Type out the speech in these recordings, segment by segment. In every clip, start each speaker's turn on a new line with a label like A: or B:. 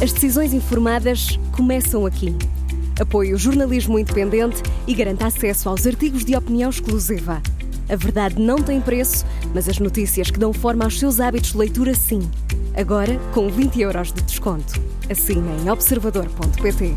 A: As decisões informadas começam aqui. Apoie o jornalismo independente e garanta acesso aos artigos de opinião exclusiva. A verdade não tem preço, mas as notícias que dão forma aos seus hábitos de leitura, sim. Agora, com 20€ de desconto. Assine em observador.pt.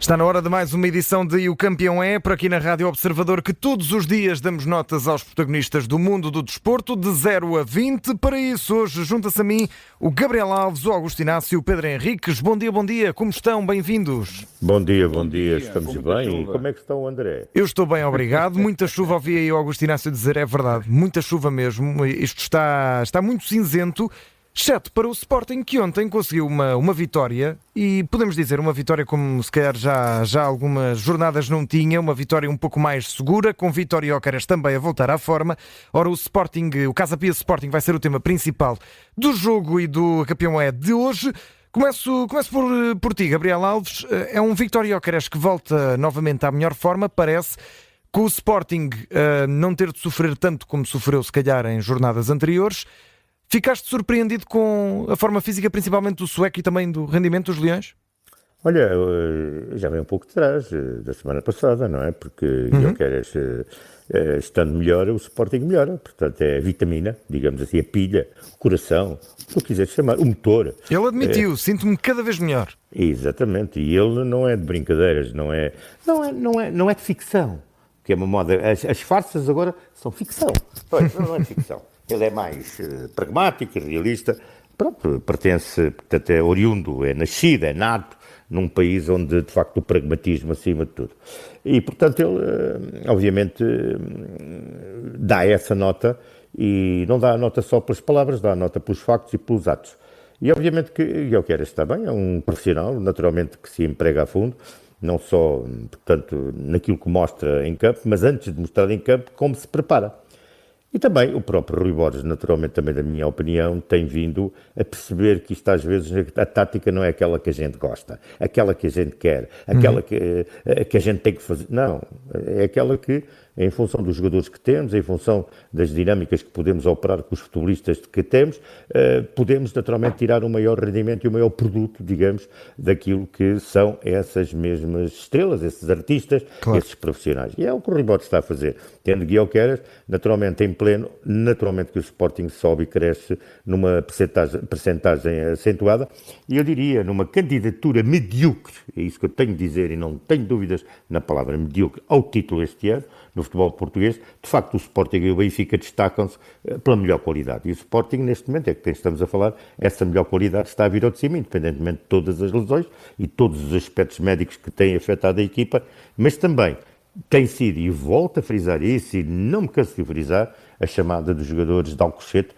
B: Está na hora de mais uma edição de O Campeão é, por aqui na Rádio Observador, que todos os dias damos notas aos protagonistas do mundo do desporto, de 0 a 20. Para isso, hoje junta-se a mim o Gabriel Alves, o Augusto Inácio e o Pedro Henriques. Bom dia, como estão? Bem-vindos.
C: Bom dia, estamos bem. Como é que está o André?
B: Eu estou bem, obrigado. Muita chuva, ouvi aí o Augusto Inácio dizer, é verdade, muita chuva mesmo. Isto está muito cinzento. Exceto para o Sporting, que ontem conseguiu uma vitória, e podemos dizer uma vitória como se calhar já algumas jornadas não tinha, uma vitória um pouco mais segura, com Vítor Gyökeres também a voltar à forma. Ora, o Casa Pia Sporting vai ser o tema principal do jogo e do campeão é de hoje. Começo por ti, Gabriel Alves. É um Vítor Gyökeres que volta novamente à melhor forma, parece, com o Sporting não ter de sofrer tanto como sofreu se calhar em jornadas anteriores. Ficaste surpreendido com a forma física, principalmente do sueco e também do rendimento dos Leões?
C: Olha, já vem um pouco de trás da semana passada, não é? Porque Gyökeres, estando melhor, o Sporting melhora. Portanto, é a vitamina, digamos assim, a pilha, o coração, o que quiseres chamar, o motor.
B: Ele admitiu, sinto-me cada vez melhor.
C: Exatamente, e ele não é de brincadeiras, não é de ficção, que é uma moda. As farsas agora são ficção, não é de ficção. Ele é mais pragmático e realista. Pronto, pertence, portanto, é oriundo, é nascido, é nato, num país onde, de facto, o pragmatismo acima de tudo. E, portanto, ele, obviamente, dá essa nota, e não dá a nota só pelas palavras, dá a nota pelos factos e pelos atos. E, obviamente, que Gyökeres está bem, é um profissional, naturalmente, que se emprega a fundo, não só, portanto, naquilo que mostra em campo, mas antes de mostrar em campo, como se prepara. E também o próprio Rui Borges, naturalmente, também da minha opinião, tem vindo a perceber que isto às vezes, a tática não é aquela que a gente gosta, aquela que a gente quer, aquela que a gente tem que fazer. Não, é aquela que, em função dos jogadores que temos, em função das dinâmicas que podemos operar com os futebolistas que temos, podemos naturalmente tirar um maior rendimento e um maior produto, digamos, daquilo que são essas mesmas estrelas, esses artistas, claro, esses profissionais. E é o que o Rui Borges está a fazer. Tendo Gyökeres, naturalmente em pleno, naturalmente que o Sporting sobe e cresce numa percentagem acentuada, e eu diria, numa candidatura medíocre, é isso que eu tenho de dizer e não tenho dúvidas na palavra medíocre, ao título este ano, no futebol português. De facto, o Sporting e o Benfica destacam-se pela melhor qualidade. E o Sporting, neste momento, é que estamos a falar, essa melhor qualidade está a vir ao de cima, independentemente de todas as lesões e todos os aspectos médicos que têm afetado a equipa, mas também tem sido, e volto a frisar isso, e não me canso de frisar, a chamada dos jogadores de Alcochete,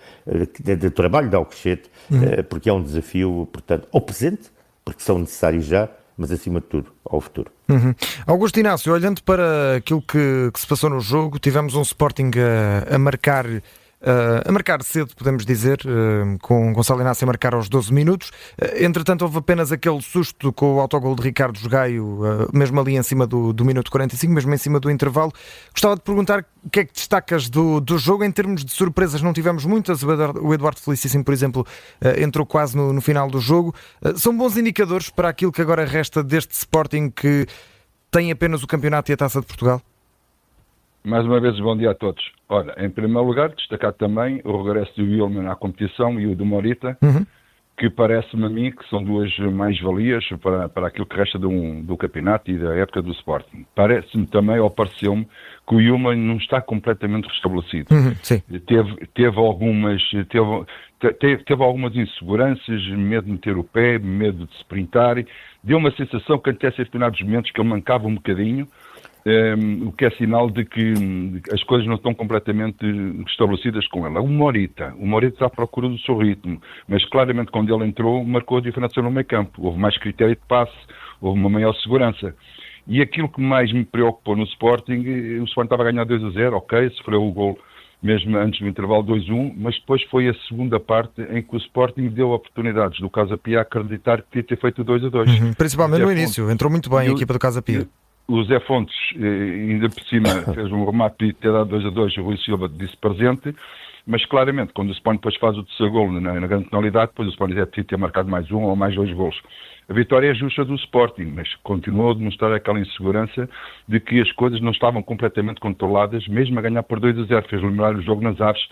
C: de trabalho de Alcochete, porque é um desafio, portanto, ao presente, porque são necessários já, mas acima de tudo, ao futuro.
B: Augusto Inácio, olhando para aquilo que se passou no jogo, tivemos um Sporting a marcar cedo, podemos dizer, com Gonçalo Inácio a marcar aos 12 minutos. Entretanto, houve apenas aquele susto com o autogol de Ricardo Gaio, mesmo ali em cima do minuto 45, mesmo em cima do intervalo. Gostava de perguntar o que é que destacas do jogo. Em termos de surpresas, não tivemos muitas. O Eduardo Felicíssimo, por exemplo, entrou quase no final do jogo. São bons indicadores para aquilo que agora resta deste Sporting, que tem apenas o campeonato e a Taça de Portugal?
D: Mais uma vez, bom dia a todos. Ora, em primeiro lugar, destacar também o regresso do Wilman à competição e o do Morita, que parece-me a mim que são duas mais-valias para aquilo que resta do campeonato e da época do Sporting. Parece-me também, ou pareceu-me, que o Wilman não está completamente restabelecido.
B: Sim.
D: Teve algumas inseguranças, medo de meter o pé, medo de se sprintar. Deu uma sensação que até determinados momentos que ele mancava um bocadinho, o que é sinal de que as coisas não estão completamente estabelecidas com ele. O Morita está à procura do seu ritmo, mas claramente quando ele entrou marcou a diferença no meio campo. Houve mais critério de passe, houve uma maior segurança. E aquilo que mais me preocupou no Sporting, o Sporting estava a ganhar 2-0, ok, sofreu o gol mesmo antes do intervalo 2-1, mas depois foi a segunda parte em que o Sporting deu oportunidades do Casa Pia a acreditar que podia ter feito 2-2.
B: Principalmente no início, entrou muito bem a equipa do Casa Pia.
D: O Zé Fontes, ainda por cima, fez um remate de ter dado 2-2, o Rui Silva disse presente, mas claramente, quando o Sporting depois faz o terceiro golo na grande penalidade, depois o Sporting já podia ter marcado mais um ou mais 2 golos. A vitória é justa do Sporting, mas continuou a demonstrar aquela insegurança de que as coisas não estavam completamente controladas, mesmo a ganhar por 2-0. Fez lembrar o jogo nas Aves,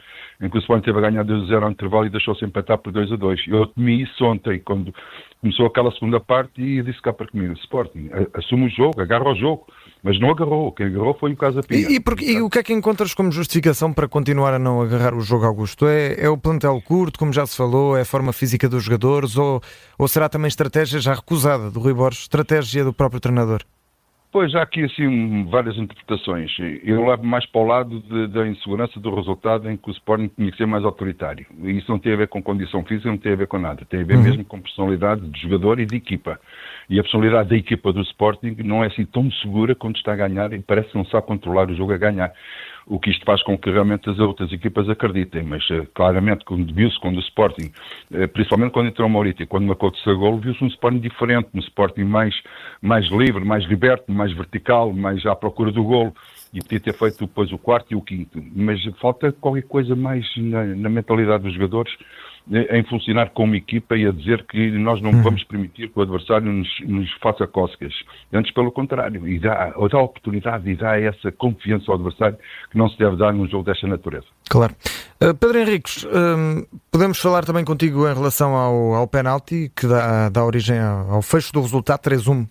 D: em que o Sporting teve a ganhar 2-0 ao intervalo e deixou-se empatar por 2-2. Eu temi isso ontem, quando começou aquela segunda parte, e disse cá para comigo: o Sporting assume o jogo, agarra o jogo, mas não agarrou. Quem agarrou foi o Casa Pia.
B: E o que é que encontras como justificação para continuar a não agarrar o jogo, Augusto? É o plantel curto, como já se falou, é a forma física dos jogadores, ou será também estratégia já recusada do Rui Borges, estratégia do próprio treinador?
D: Pois, há aqui assim várias interpretações. Eu levo mais para o lado da insegurança do resultado, em que o Sporting tinha que ser mais autoritário. E isso não tem a ver com condição física, não tem a ver com nada. Tem a ver mesmo com personalidade de jogador e de equipa. E a personalidade da equipa do Sporting não é assim tão segura quando está a ganhar, e parece que não sabe controlar o jogo a ganhar. O que isto faz com que realmente as outras equipas acreditem, mas claramente viu-se quando o Sporting, principalmente quando entrou o Maurito, quando marcou o terceiro golo, viu-se um Sporting diferente, um Sporting mais livre, mais liberto, mais vertical, mais à procura do golo, e podia ter feito depois o quarto e o quinto. Mas falta qualquer coisa mais na mentalidade dos jogadores, em funcionar como equipa e a dizer que nós não vamos permitir que o adversário nos faça cócegas. Antes, pelo contrário, e dá oportunidade e dá essa confiança ao adversário que não se deve dar num jogo desta natureza.
B: Claro. Pedro Henriques, podemos falar também contigo em relação ao penalti que dá origem ao fecho do resultado 3-1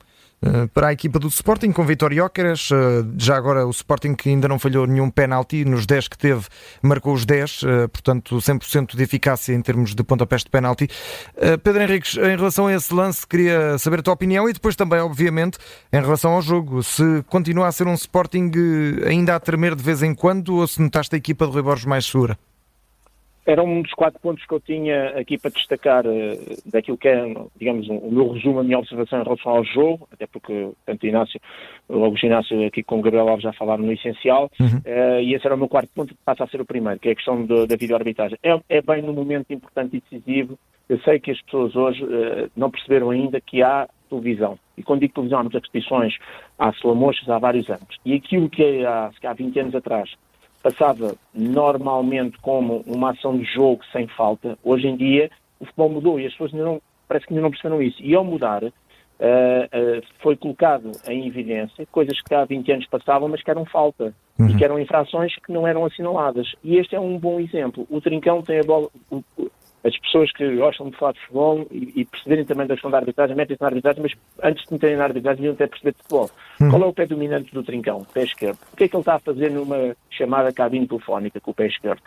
B: para a equipa do Sporting, com Vítor Gyökeres. Já agora o Sporting, que ainda não falhou nenhum penalti, nos 10 que teve marcou os 10, portanto 100% de eficácia em termos de pontapés de penalti. Pedro Henriques, em relação a esse lance, queria saber a tua opinião, e depois também, obviamente, em relação ao jogo, se continua a ser um Sporting ainda a tremer de vez em quando, ou se notaste a equipa de Rui Borges mais segura?
E: Era um dos 4 pontos que eu tinha aqui para destacar daquilo que é, digamos, o meu resumo, a minha observação em relação ao jogo, até porque tanto o Augusto Inácio aqui com o Gabriel Alves já falaram no essencial, e esse era o meu 4º ponto, que passa a ser o primeiro, que é a questão da videoarbitragem. É bem num momento importante e decisivo. Eu sei que as pessoas hoje não perceberam ainda que há televisão. E quando digo televisão, há muitas repetições, há slow-motions, há vários anos. E aquilo que há 20 anos atrás passava normalmente como uma ação de jogo sem falta, hoje em dia o futebol mudou e as pessoas parece que ainda não perceberam isso. E ao mudar, foi colocado em evidência coisas que há 20 anos passavam, mas que eram falta e que eram infrações que não eram assinaladas. E este é um bom exemplo. O Trincão tem a bola... As pessoas que gostam de falar de futebol e perceberem também da questão da arbitragem, metem-se na arbitragem, mas antes de meterem na arbitragem deviam até perceber de futebol. Qual é o pé dominante do Trincão? Pé esquerdo. O que é que ele está a fazer numa chamada cabine telefónica com o pé esquerdo?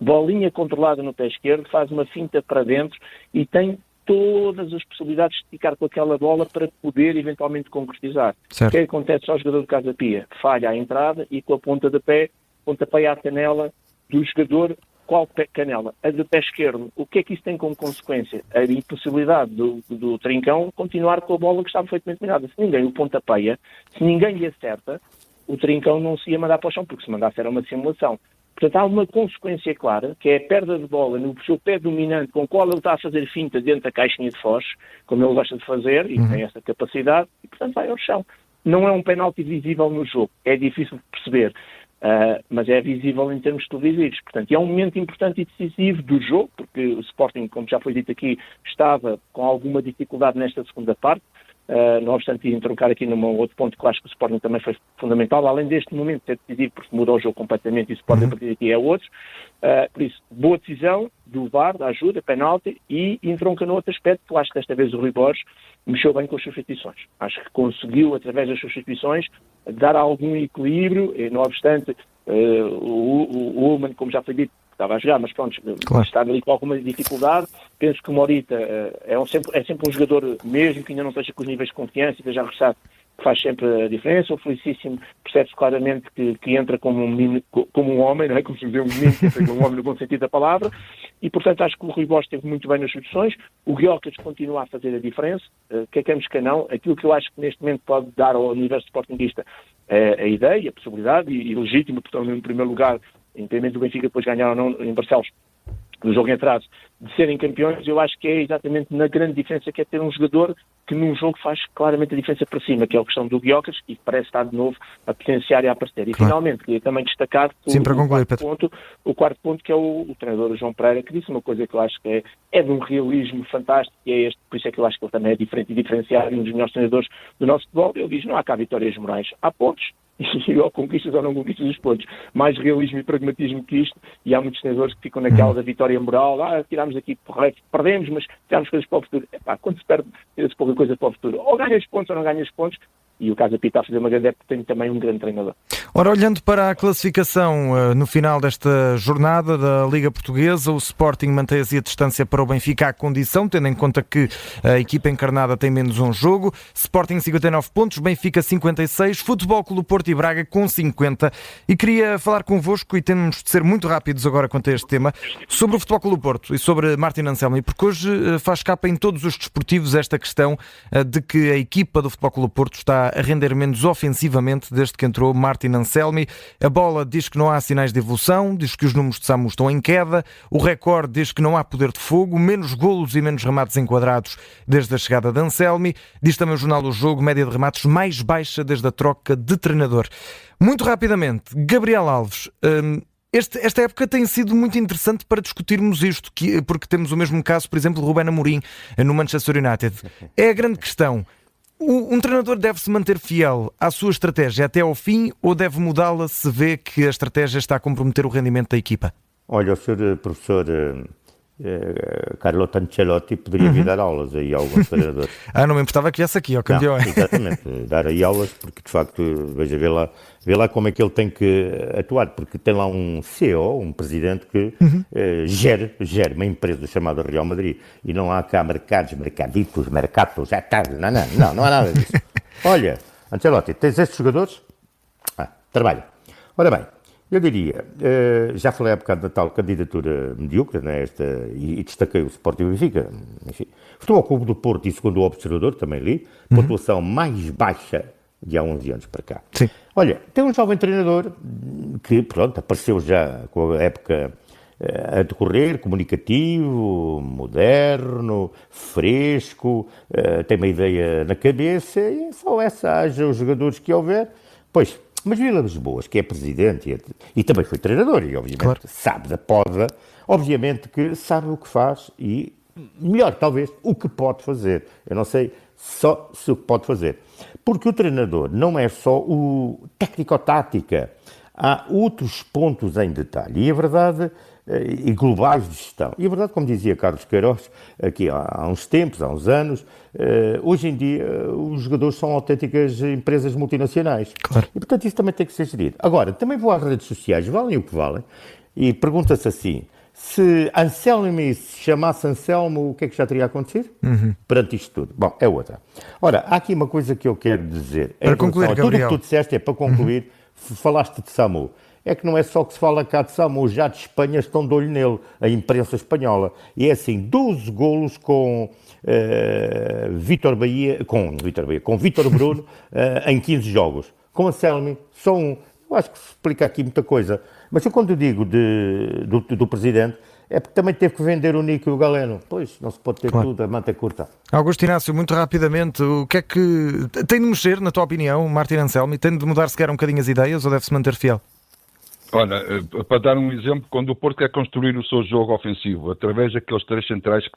E: Bolinha controlada no pé esquerdo, faz uma finta para dentro e tem todas as possibilidades de ficar com aquela bola para poder eventualmente concretizar.
B: Certo.
E: O que acontece ao jogador do Casa Pia? Falha a entrada e com a ponta de pé, pontapeia a canela do jogador. Qual canela? A do pé esquerdo. O que é que isso tem como consequência? A impossibilidade do Trincão continuar com a bola que estava feitamente dominada. Se ninguém o pontapeia, se ninguém lhe acerta, o Trincão não se ia mandar para o chão, porque se mandasse era uma simulação. Portanto, há uma consequência clara, que é a perda de bola no seu pé dominante, com o qual ele está a fazer finta dentro da caixinha de Foz, como ele gosta de fazer, e tem essa capacidade, e portanto vai ao chão. Não é um penalti visível no jogo, é difícil de perceber. Mas é visível em termos televisivos. Portanto, é um momento importante e decisivo do jogo, porque o Sporting, como já foi dito aqui, estava com alguma dificuldade nesta segunda parte. Não obstante, ir trocar aqui num outro ponto que eu acho que o Sporting também foi fundamental, além deste momento ser decisivo, porque mudou o jogo completamente e o Sporting a partir daqui é outro. Por isso, boa decisão do VAR, da ajuda, penalti, e entronca no outro aspecto, que eu acho que desta vez o Rui Borges mexeu bem com as substituições. Acho que conseguiu, através das substituições, dar algum equilíbrio, e, não obstante, o Ullmann, como já foi dito, estava a jogar, mas pronto, claro, está ali com alguma dificuldade. Penso que o Morita é sempre um jogador, mesmo que ainda não esteja com os níveis de confiança e esteja a regressar, que faz sempre a diferença. O Felicíssimo percebe-se claramente que entra como um menino, como um homem, não é? Como se diz um menino, que entra como um homem no bom sentido da palavra, e portanto acho que o Rui Borges esteve muito bem nas soluções. O Gyökeres continua a fazer a diferença, queremos que não. Aquilo que eu acho que neste momento pode dar ao universo sportinguista é a ideia, a possibilidade, e legítimo, portanto, em primeiro lugar, independente do Benfica depois ganhar ou não em Barcelos, no jogo em atraso, de serem campeões, eu acho que é exatamente na grande diferença que é ter um jogador que num jogo faz claramente a diferença para cima, que é a questão do Gyökeres, e que parece estar de novo a potenciar e a aparecer. E finalmente, queria também destacar o quarto ponto, que é o treinador João Pereira, que disse uma coisa que eu acho que é de um realismo fantástico, e é este, por isso é que eu acho que ele também é diferente e diferenciado, e um dos melhores treinadores do nosso futebol. Ele diz, não há cá vitórias morais, há pontos, e ou conquistas ou não conquistas os pontos. Mais realismo e pragmatismo que isto, e há muitos treinadores que ficam naquela da vitória moral, tirámos aqui correto, perdemos, mas tiramos coisas para o futuro. Quando se perde, tira-se pouca coisa para o futuro. Ou ganhas pontos ou não ganhas pontos, e o Casa Pia está a fazer uma grande época, tem também um grande treinador.
B: Ora, olhando para a classificação no final desta jornada da Liga Portuguesa, o Sporting mantém-se a distância para o Benfica à condição, tendo em conta que a equipa encarnada tem menos um jogo. Sporting 59 pontos, Benfica 56, Futebol Clube Porto e Braga com 50. E queria falar convosco, e temos de ser muito rápidos agora quanto a este tema, sobre o Futebol Clube Porto e sobre Martin Anselmi, porque hoje faz capa em todos os desportivos esta questão de que a equipa do Futebol Clube Porto está a render menos ofensivamente desde que entrou Martin Anselmi. A Bola diz que não há sinais de evolução, diz que os números de Samu estão em queda, o Record diz que não há poder de fogo, menos golos e menos remates enquadrados desde a chegada de Anselmi. Diz também o jornal O Jogo, média de remates mais baixa desde a troca de treinador. Muito rapidamente, Gabriel Alves, esta época tem sido muito interessante para discutirmos isto, porque temos o mesmo caso, por exemplo, de Ruben Amorim no Manchester United. É a grande questão. Um treinador deve-se manter fiel à sua estratégia até ao fim ou deve mudá-la se vê que a estratégia está a comprometer o rendimento da equipa?
C: Olha, o senhor professor Carlo Ancelotti poderia vir dar aulas aí a alguns treinadores.
B: Não me importava que viesse aqui, ao campeão.
C: Exatamente, dar aí aulas, porque de facto, veja, vê lá como é que ele tem que atuar, porque tem lá um CEO, um presidente que gere uma empresa chamada Real Madrid, e não há cá mercaditos, não há nada disso. Olha, Ancelotti, tens estes jogadores? Trabalha. Ora bem, eu diria, já falei há bocado da tal candidatura medíocre, né, e destaquei o Sporting e o Benfica. Enfim, Futebol Clube do Porto, e segundo o Observador, também li, pontuação mais baixa de há 11 anos para cá.
B: Sim.
C: Olha, tem um jovem treinador que, pronto, apareceu já com a época a decorrer, comunicativo, moderno, fresco, tem uma ideia na cabeça, e só essa haja os jogadores que houver. Pois, mas Vila Lisboas, que é presidente e também foi treinador, e obviamente sabe da poda, obviamente que sabe o que faz e, melhor talvez, o que pode fazer. Eu não sei só se o que pode fazer. Porque o treinador não é só o técnico-tática, há outros pontos em detalhe. E a verdade, e globais de gestão. E a verdade, como dizia Carlos Queiroz, aqui há uns tempos, há uns anos, hoje em dia os jogadores são autênticas empresas multinacionais.
B: Claro.
C: E portanto isso também tem que ser gerido. Agora, também vou às redes sociais, valem o que valem, e pergunta-se assim, se Anselmi se chamasse Anselmo, o que é que já teria acontecido? Perante isto tudo. Bom, é outra. Ora, há aqui uma coisa que eu quero dizer.
B: Para concluir, Gabriel.
C: Tudo o que tu disseste é para concluir, falaste de Samu. É que não é só que se fala cá de Samu, já de Espanha estão de olho nele, a imprensa espanhola. E é assim, 12 golos com Vítor Bruno em 15 jogos. Com Anselmi, só um. Eu acho que se explica aqui muita coisa. Mas eu quando digo do presidente, é porque também teve que vender o Nico e o Galeno. Pois, não se pode ter tudo, a manta é curta.
B: Augusto Inácio, muito rapidamente, o que é que tem de mexer, na tua opinião, Martin Anselmi? Tem de mudar sequer um bocadinho as ideias ou deve-se manter fiel?
D: Olha, para dar um exemplo, quando o Porto quer construir o seu jogo ofensivo, através daqueles três centrais que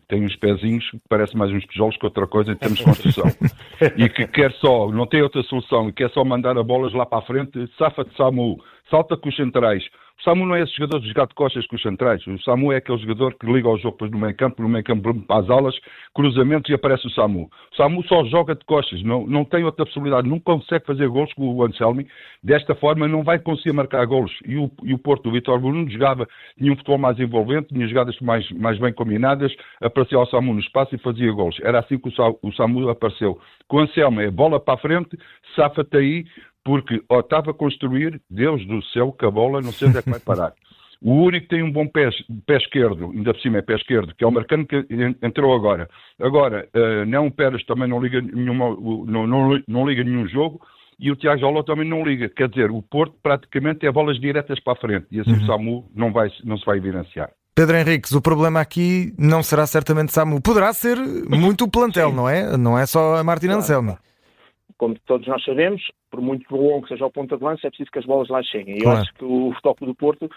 D: tem uns pezinhos, que parece mais uns tijolos que outra coisa em termos de construção, e que quer só, não tem outra solução, e quer só mandar a bolas lá para a frente, safa-te Samu, salta com os centrais. O Samu não é esse jogador de jogar de costas com os centrais. O Samu é aquele jogador que liga ao jogo depois no meio campo para as alas, cruzamentos e aparece o Samu. O Samu só joga de costas, não tem outra possibilidade, não consegue fazer golos com o Anselmi. Desta forma não vai conseguir marcar golos. E o Porto, o Vítor Bruno, tinha um futebol mais envolvente, tinha jogadas mais bem combinadas, aparecia o Samu no espaço e fazia golos. Era assim que o Samu apareceu. Com o Anselmi é bola para a frente, safa-te aí, porque estava a construir, Deus do céu, que a bola não sei onde é que vai parar. O único que tem um bom pé esquerdo, ainda por cima é pé esquerdo, que é o Marcano que entrou agora. Agora, não Pérez também não liga nenhum jogo, e o Tiago Jola também não liga. Quer dizer, o Porto praticamente é bolas diretas para a frente e assim o SAMU não se vai evidenciar.
B: Pedro Henriques, o problema aqui não será certamente SAMU. Poderá ser muito o plantel, não é? Não é só a Martin Anselmi.
E: Como todos nós sabemos, por muito longo que seja o ponta de lança, é preciso que as bolas lá cheguem. E eu
B: Claro.
E: acho que o Futebol Clube do Porto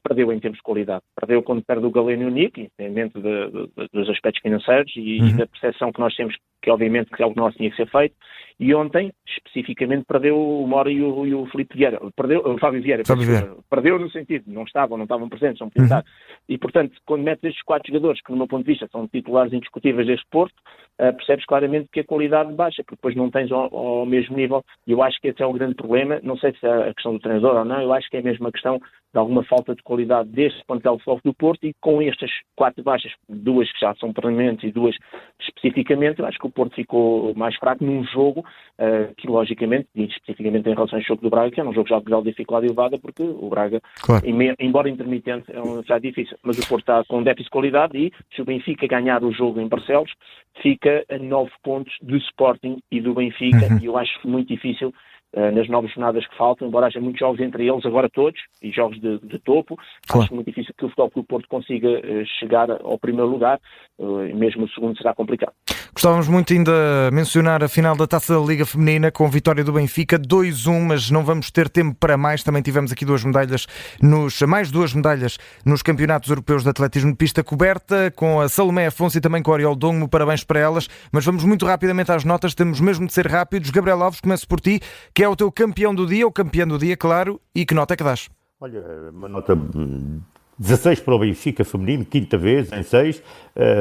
E: perdeu em termos de qualidade. Perdeu quando perde o Galeno e o Nick, independente dos aspectos financeiros e da percepção que nós temos, que obviamente que é algo que nós tinha que ser feito. E ontem, especificamente, perdeu o Mora e o Filipe Vieira. Perdeu o Fábio Vieira.
B: Fábio Vieira.
E: Perdeu no sentido, não estavam presentes, são pintados. E, portanto, quando metes estes 4 jogadores, que, no meu ponto de vista, são titulares indiscutíveis deste Porto, percebes claramente que a qualidade baixa, porque depois não tens ao mesmo nível. E eu acho que esse é o grande problema. Não sei se é a questão do treinador ou não, eu acho que é mesmo a questão de alguma falta de qualidade deste plantel de futebol do Porto, e com estas 4 baixas, 2 que já são permanentes e 2 especificamente, eu acho que o Porto ficou mais fraco num jogo que, logicamente, e especificamente em relação ao jogo do Braga, que é um jogo já de grau de dificuldade elevada, porque o Braga,
B: Claro.
E: embora intermitente, é um já difícil, mas o Porto está com déficit de qualidade, e se o Benfica ganhar o jogo em Barcelos, fica a 9 pontos do Sporting e do Benfica, e eu acho muito difícil nas 9 jornadas que faltam, embora haja muitos jogos entre eles, agora todos, e jogos de topo,
B: Claro.
E: acho muito difícil que o Futebol Clube do Porto consiga chegar ao primeiro lugar, mesmo o segundo será complicado.
B: Gostávamos muito ainda de mencionar a final da Taça da Liga Feminina com a vitória do Benfica, 2-1, mas não vamos ter tempo para mais. Também tivemos aqui mais 2 medalhas nos campeonatos europeus de atletismo de pista coberta, com a Salomé Afonso e também com a Oriol Dongo. Parabéns para elas, mas vamos muito rapidamente às notas, temos mesmo de ser rápidos. Gabriel Alves, começo por ti, que é o teu campeão do dia, ou campeão do dia, claro, e que nota é que dás?
C: Olha, uma nota 16 para o Benfica feminino, quinta vez em 6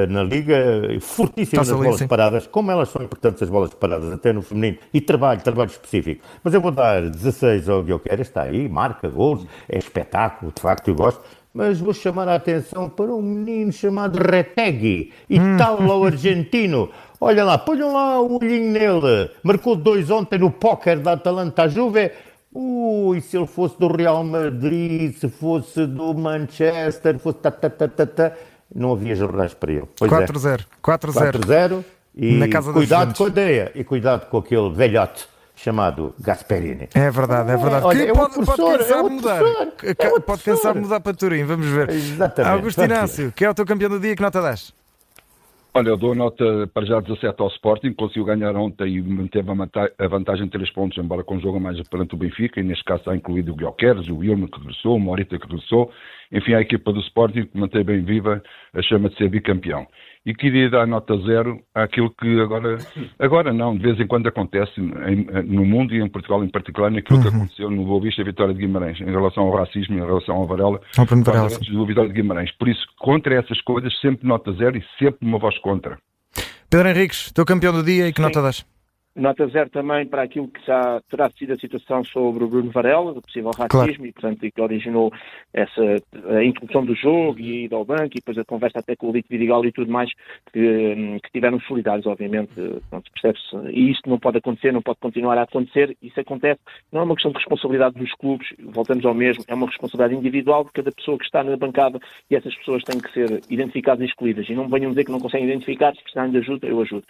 C: na Liga, fortíssimo nas bolas
B: sim.
C: paradas, como elas são importantes as bolas paradas, até no feminino, e trabalho específico. Mas eu vou dar 16 ao Guilherme, está aí, marca gols, é espetáculo, de facto eu gosto, mas vou chamar a atenção para um menino chamado Retegui, italo-argentino. Olha lá, ponham lá o olhinho nele, marcou 2 ontem no póquer da Atalanta Juve. E se ele fosse do Real Madrid, se fosse do Manchester, fosse não havia jornais para ele. Pois
B: 4-0.
C: 4-0. E
B: Na casa dos
C: cuidado
B: Juventus.
C: com a ideia e cuidado com aquele velhote chamado Gasperini.
B: É verdade.
C: Olha,
B: Que
C: é
B: pode,
C: outro
B: pode
C: professor,
B: quem sabe
C: é outro
B: mudar.
C: professor, é outro
B: Pode quem sabe
C: professor.
B: mudar para Turim, vamos ver.
C: Exatamente.
B: Augusto Inácio, que é o teu campeão do dia, que nota dás?
D: Olha, eu dou nota para já 17 ao Sporting, conseguiu ganhar ontem e manteve a vantagem de 3 pontos, embora com um jogo a mais perante o Benfica, e neste caso está incluído o Guilherme, o Wilmer que regressou, o Morita que regressou, enfim, a equipa do Sporting que mantém bem viva a chama de ser bicampeão. E queria dar nota 0 àquilo que agora não, de vez em quando acontece no mundo e em Portugal em particular, naquilo que aconteceu no Boa Vista e Vitória de Guimarães, em relação ao racismo, em relação ao Varela,
B: Ao Bruno Varela,
D: antes do Vitória de Guimarães. Por isso, contra essas coisas, sempre nota 0 e sempre uma voz contra.
B: Pedro Henriques, teu campeão do dia, e que
E: Sim.
B: nota dás?
E: Nota 0 também para aquilo que já terá sido a situação sobre o Bruno Varela, do possível racismo, e portanto que originou a introdução do jogo e a ida ao banco, e depois a conversa até com o Lito Vidigal e tudo mais, que tiveram solidários, obviamente, pronto, percebe-se. E isto não pode acontecer, não pode continuar a acontecer. Isso acontece, não é uma questão de responsabilidade dos clubes, voltamos ao mesmo, é uma responsabilidade individual de cada pessoa que está na bancada, e essas pessoas têm que ser identificadas e excluídas. E não me venham dizer que não conseguem identificar, se precisarem de ajuda, eu ajudo.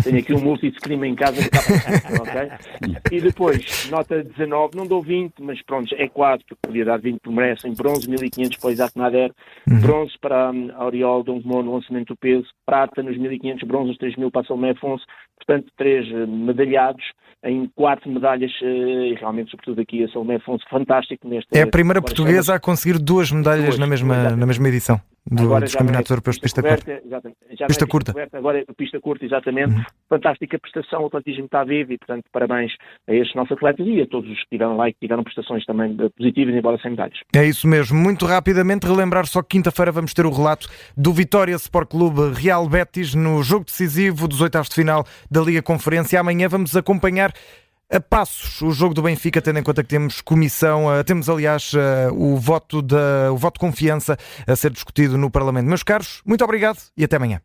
E: Tenho aqui um multi-screen em casa. Okay? E depois, nota 19, não dou 20, mas pronto, é quase, porque podia dar 20 por merecem, bronze 1500 para o Isaac Nader, bronze para a Oriol Dongmo no lançamento do peso, prata nos 1500, bronze nos 3000 para a Salomé Afonso, portanto 3 medalhados em 4 medalhas, e realmente sobretudo aqui a Salomé Afonso, fantástico neste.
B: É a primeira portuguesa a conseguir 2 medalhas na mesma edição dos Campeonatos Europeus de Pista Curta. Pista curta.
E: Agora é pista curta, exatamente. Fantástica prestação, o atletismo está vivo e, portanto, parabéns a estes nossos atletas e a todos os que estiveram lá e que tiveram prestações também positivas, embora sem medalhas.
B: É isso mesmo. Muito rapidamente, relembrar só que quinta-feira vamos ter o relato do Vitória Sport Clube Real Betis no jogo decisivo dos 8avos de final da Liga Conferência. Amanhã vamos acompanhar a passos o jogo do Benfica, tendo em conta que temos aliás o voto de confiança a ser discutido no Parlamento. Meus caros, muito obrigado e até amanhã.